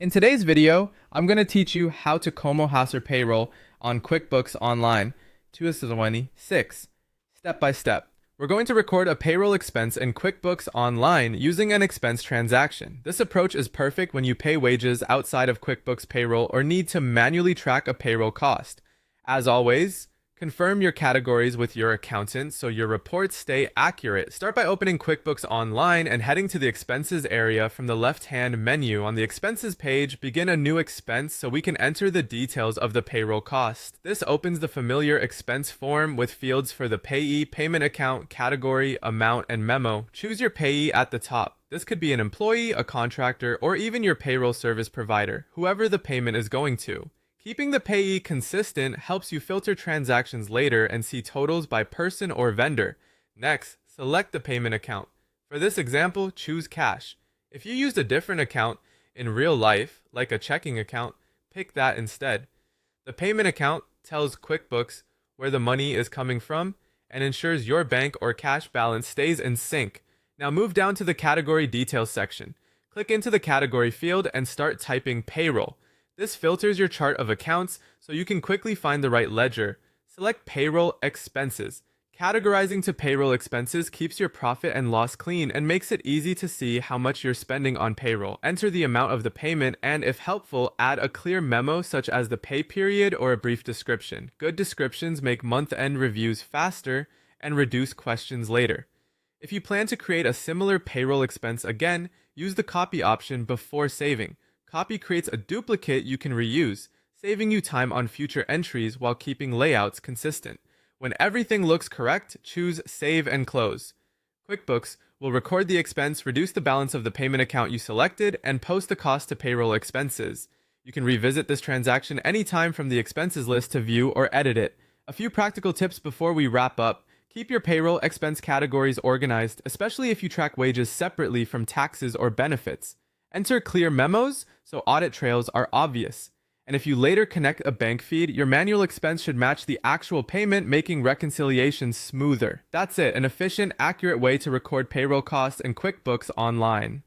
In today's video, I'm going to teach you how to Cómo Hacer Payroll on QuickBooks Online 2026, step by step. We're going to record a payroll expense in QuickBooks Online using an expense transaction. This approach is perfect when you pay wages outside of QuickBooks Payroll or need to manually track a payroll cost. As always, confirm your categories with your accountant so your reports stay accurate. Start by opening QuickBooks Online and heading to the Expenses area from the left-hand menu. On the Expenses page, begin a new expense so we can enter the details of the payroll cost. This opens the familiar expense form with fields for the payee, payment account, category, amount, and memo. Choose your payee at the top. This could be an employee, a contractor, or even your payroll service provider, whoever the payment is going to. Keeping the payee consistent helps you filter transactions later and see totals by person or vendor. Next, select the payment account. For this example, choose cash. If you used a different account in real life, like a checking account, pick that instead. The payment account tells QuickBooks where the money is coming from and ensures your bank or cash balance stays in sync. Now move down to the category details section. Click into the category field and start typing payroll. This filters your chart of accounts so you can quickly find the right ledger. Select payroll expenses. Categorizing to payroll expenses keeps your profit and loss clean and makes it easy to see how much you're spending on payroll. Enter the amount of the payment and, if helpful, add a clear memo such as the pay period or a brief description. Good descriptions make month-end reviews faster and reduce questions later. If you plan to create a similar payroll expense again, use the copy option before saving. Copy creates a duplicate you can reuse, saving you time on future entries while keeping layouts consistent. When everything looks correct, choose Save and Close. QuickBooks will record the expense, reduce the balance of the payment account you selected, and post the cost to payroll expenses. You can revisit this transaction anytime from the expenses list to view or edit it. A few practical tips before we wrap up. Keep your payroll expense categories organized, especially if you track wages separately from taxes or benefits. Enter clear memos so audit trails are obvious. And if you later connect a bank feed, your manual expense should match the actual payment, making reconciliation smoother. That's it, an efficient, accurate way to record payroll costs in QuickBooks Online.